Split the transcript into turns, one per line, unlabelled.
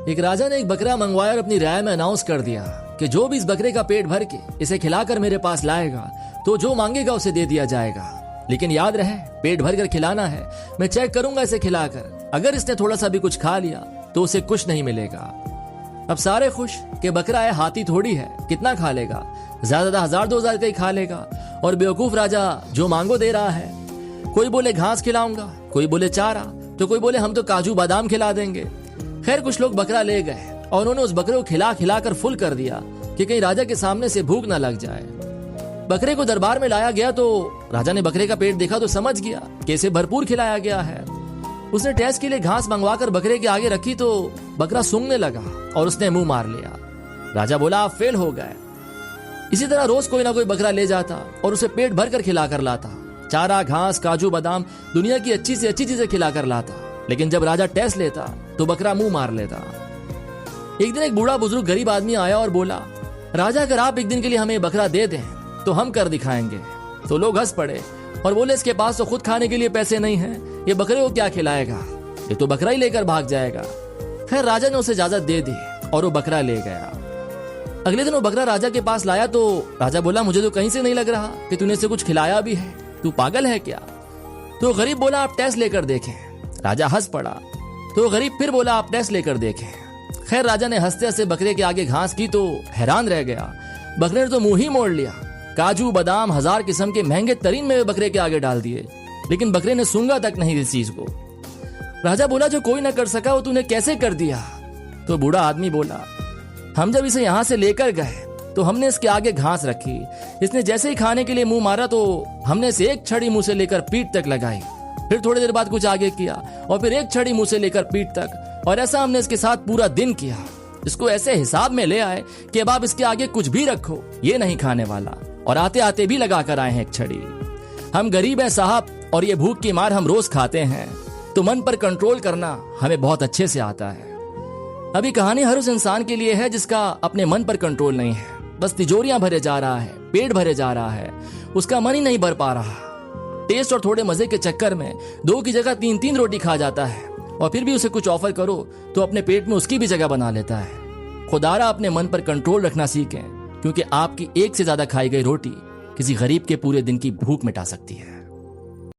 एक राजा ने एक बकरा मंगवाया और अपनी राय में अनाउंस कर दिया कि जो भी इस बकरे का पेट भर के इसे खिलाकर मेरे पास लाएगा तो जो मांगेगा उसे दे दिया जाएगा। लेकिन याद रहे, पेट भर कर खिलाना है। मैं चेक करूंगा इसे खिलाकर, अगर इसने थोड़ा सा भी कुछ खा लिया तो उसे कुछ नहीं मिलेगा। अब सारे खुश कि बकरा है, हाथी थोड़ी है, कितना खा लेगा, ज्यादा 1000-2000 का ही खा लेगा। और बेवकूफ राजा जो मांगो दे रहा है। कोई बोले घास खिलाऊंगा, कोई बोले चारा, तो कोई बोले हम तो काजू बादाम खिला देंगे। खैर कुछ लोग बकरा ले गए और उन्होंने उस बकरे को खिला खिला कर फुल कर दिया कि कहीं राजा के सामने से भूख न लग जाए। बकरे को दरबार में लाया गया तो राजा ने बकरे का पेट देखा तो समझ गया कि इसे भरपूर खिलाया गया है। उसने टेस्ट के लिए घास मंगवाकर बकरे के आगे रखी तो बकरा सूंघने लगा और उसने मुंह मार लिया। राजा बोला आप फेल हो गए। इसी तरह रोज कोई ना कोई बकरा ले जाता और उसे पेट भर कर खिला कर लाता, चारा, घास, काजू बादाम, दुनिया की अच्छी से अच्छी चीजें खिला कर लाता। लेकिन जब राजा टेस्ट लेता तो बकरा मुंह मार लेता। एक दिन एक बूढ़ा बुजुर्ग गरीब आदमी आया और बोला, राजा अगर आप एक दिन के लिए हमें बकरा दे दें तो हम कर दिखाएंगे। तो लोग हंस पड़े और बोले इसके पास तो खुद खाने के लिए पैसे नहीं हैं, ये बकरे को क्या खिलाएगा, ये तो बकरा ही लेकर भाग जाएगा। खैर राजा ने उसे इजाजत दे दी और वो बकरा ले गया। अगले दिन वो बकरा राजा के पास लाया तो राजा बोला मुझे तो कहीं से नहीं लग रहा कि तूने इसे कुछ खिलाया भी है, तू पागल है क्या। तो गरीब बोला आप टेस्ट लेकर देखें। राजा हंस पड़ा। तो गरीब फिर बोला आप टेस्ट लेकर देखें। खैर राजा ने हंसते हंसते बकरे के आगे घास की तो हैरान रह गया। बकरे ने तो मुंह ही मोड़ लिया। काजू बादाम 1000 किस्म के महंगे तरीन में बकरे के आगे डाल दिए, लेकिन बकरे ने सूंघा तक नहीं इस चीज को। राजा बोला जो कोई ना कर सका वो तूने कैसे कर दिया। तो बूढ़ा आदमी बोला हम जब इसे यहां से लेकर गए तो हमने इसके आगे घास रखी, इसने जैसे ही खाने के लिए मुंह मारा तो हमने इसे एक छड़ी मुंह से लेकर पीठ तक लगाई, फिर थोड़ी देर बाद कुछ आगे किया और फिर एक छड़ी मुंह से लेकर पीठ तक, और ऐसा हमने इसके साथ पूरा दिन किया। इसको ऐसे हिसाब में ले आए कि अब आप इसके आगे कुछ भी रखो ये नहीं खाने वाला, और आते आते भी लगा कर आए हैं एक छड़ी। हम गरीब हैं साहब और ये भूख की मार हम रोज खाते हैं, तो मन पर कंट्रोल करना हमें बहुत अच्छे से आता है। अभी कहानी हर उस इंसान के लिए है जिसका अपने मन पर कंट्रोल नहीं है, बस तिजोरियां भरे जा रहा है, पेट भरे जा रहा है, उसका मन ही नहीं भर पा रहा। टेस्ट और थोड़े मजे के चक्कर में 2 की जगह 3-3 रोटी खा जाता है, और फिर भी उसे कुछ ऑफर करो तो अपने पेट में उसकी भी जगह बना लेता है। खुदारा अपने मन पर कंट्रोल रखना सीखें, क्योंकि आपकी एक से ज्यादा खाई गई रोटी किसी गरीब के पूरे दिन की भूख मिटा सकती है।